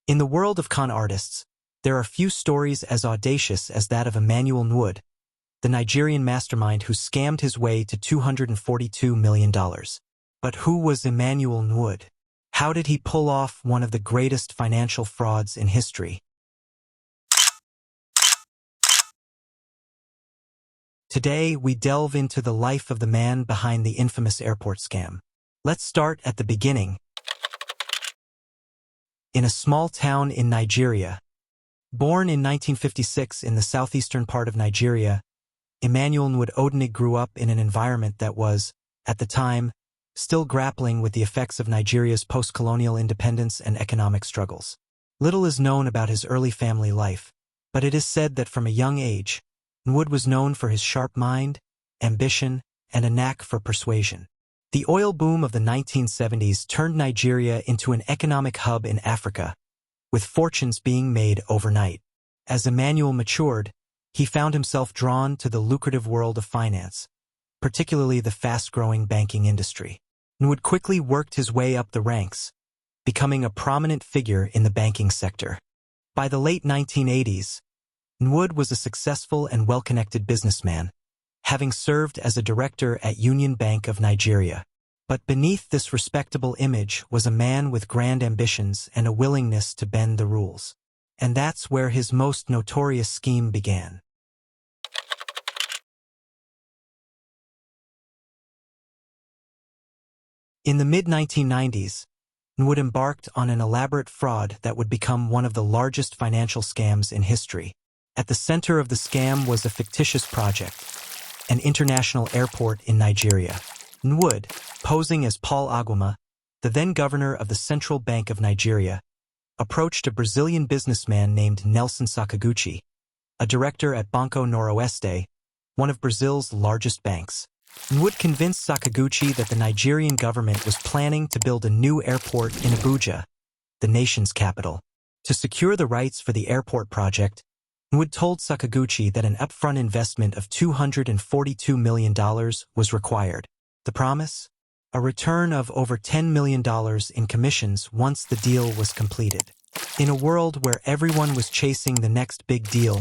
In the world of con artists, there are few stories as audacious as that of Emmanuel Nwude, the Nigerian mastermind who scammed his way to $242 million. But who was Emmanuel Nwude? How did he pull off one of the greatest financial frauds in history? Today, we delve into the life of the man behind the infamous airport scam. Let's start at the beginning. In a small town in Nigeria. Born in 1956 in the southeastern part of Nigeria, Emmanuel Nwude grew up in an environment that was, at the time, still grappling with the effects of Nigeria's post-colonial independence and economic struggles. Little is known about his early family life, but it is said that from a young age, Nwude was known for his sharp mind, ambition, and a knack for persuasion. The oil boom of the 1970s turned Nigeria into an economic hub in Africa, with fortunes being made overnight. As Emmanuel matured, he found himself drawn to the lucrative world of finance, particularly the fast-growing banking industry. Nwude quickly worked his way up the ranks, becoming a prominent figure in the banking sector. By the late 1980s, Nwude was a successful and well-connected businessman, having served as a director at Union Bank of Nigeria. But beneath this respectable image was a man with grand ambitions and a willingness to bend the rules. And that's where his most notorious scheme began. In the mid-1990s, Nwude embarked on an elaborate fraud that would become one of the largest financial scams in history. At the center of the scam was a fictitious project, an international airport in Nigeria. Nwude, posing as Paul Agwuma, the then governor of the Central Bank of Nigeria, approached a Brazilian businessman named Nelson Sakaguchi, a director at Banco Noroeste, one of Brazil's largest banks. Nwude convinced Sakaguchi that the Nigerian government was planning to build a new airport in Abuja, the nation's capital. To secure the rights for the airport project, Nwude told Sakaguchi that an upfront investment of $242 million was required. The promise? A return of over $10 million in commissions once the deal was completed. In a world where everyone was chasing the next big deal,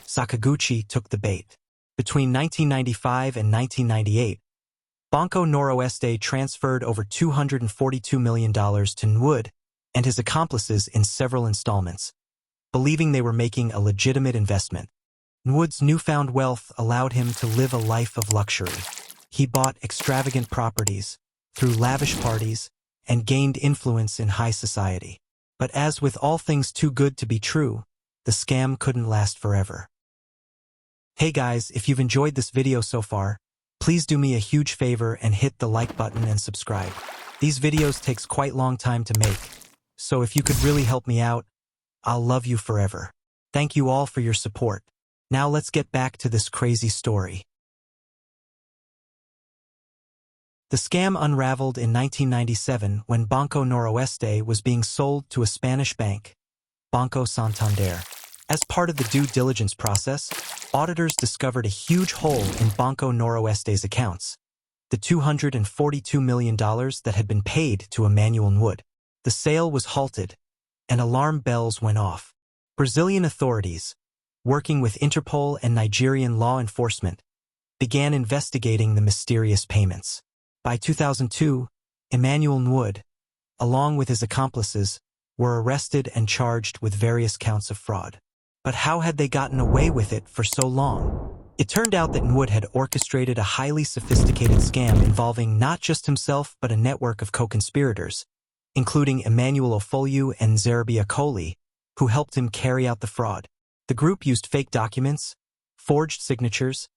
Sakaguchi took the bait. Between 1995 and 1998, Banco Noroeste transferred over $242 million to Nwude and his accomplices in several installments, believing they were making a legitimate investment. Nwude's newfound wealth allowed him to live a life of luxury. He bought extravagant properties, threw lavish parties, and gained influence in high society. But as with all things too good to be true, the scam couldn't last forever. Hey guys, if you've enjoyed this video so far, please do me a huge favor and hit the like button and subscribe. These videos takes quite long time to make, so if you could really help me out, I'll love you forever. Thank you all for your support. Now let's get back to this crazy story. The scam unraveled in 1997 when Banco Noroeste was being sold to a Spanish bank, Banco Santander. As part of the due diligence process, auditors discovered a huge hole in Banco Noroeste's accounts, the $242 million that had been paid to Emmanuel Nwude. The sale was halted, and alarm bells went off. Brazilian authorities, working with Interpol and Nigerian law enforcement, began investigating the mysterious payments. By 2002, Emmanuel Nwude, along with his accomplices, were arrested and charged with various counts of fraud. But how had they gotten away with it for so long? It turned out that Nwude had orchestrated a highly sophisticated scam involving not just himself but a network of co-conspirators, including Emmanuel Nwude and Zerbia Koli, who helped him carry out the fraud. The group used fake documents, forged signatures,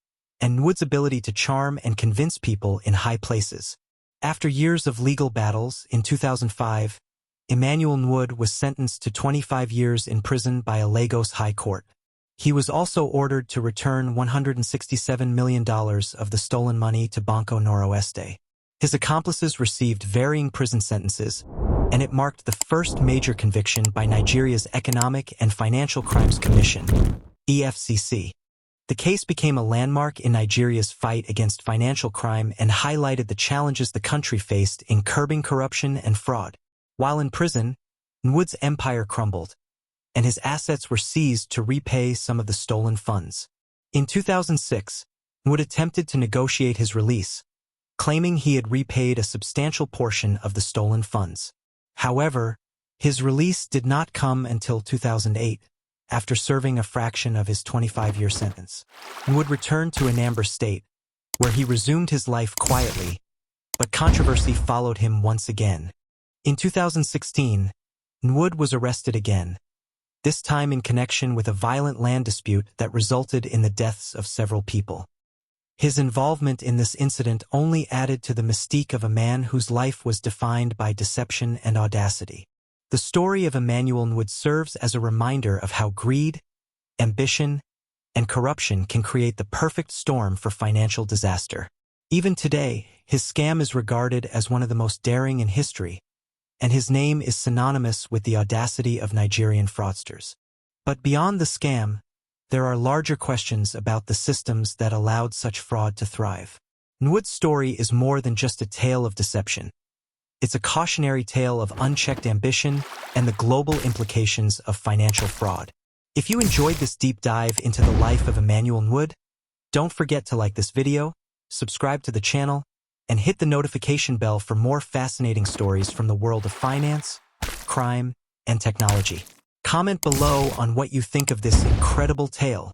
and Nwude's ability to charm and convince people in high places. After years of legal battles, in 2005, Emmanuel Nwude was sentenced to 25 years in prison by a Lagos High Court. He was also ordered to return $167 million of the stolen money to Banco Noroeste. His accomplices received varying prison sentences, and it marked the first major conviction by Nigeria's Economic and Financial Crimes Commission, EFCC. The case became a landmark in Nigeria's fight against financial crime and highlighted the challenges the country faced in curbing corruption and fraud. While in prison, Nwude's empire crumbled, and his assets were seized to repay some of the stolen funds. In 2006, Nwude attempted to negotiate his release, claiming he had repaid a substantial portion of the stolen funds. However, his release did not come until 2008, after serving a fraction of his 25-year sentence. Nwude returned to Anambra State, where he resumed his life quietly, but controversy followed him once again. In 2016, Nwude was arrested again, this time in connection with a violent land dispute that resulted in the deaths of several people. His involvement in this incident only added to the mystique of a man whose life was defined by deception and audacity. The story of Emmanuel Nwude serves as a reminder of how greed, ambition, and corruption can create the perfect storm for financial disaster. Even today, his scam is regarded as one of the most daring in history, and his name is synonymous with the audacity of Nigerian fraudsters. But beyond the scam, there are larger questions about the systems that allowed such fraud to thrive. Nwude's story is more than just a tale of deception. It's a cautionary tale of unchecked ambition and the global implications of financial fraud. If you enjoyed this deep dive into the life of Emmanuel Nwude, don't forget to like this video, subscribe to the channel, and hit the notification bell for more fascinating stories from the world of finance, crime, and technology. Comment below on what you think of this incredible tale.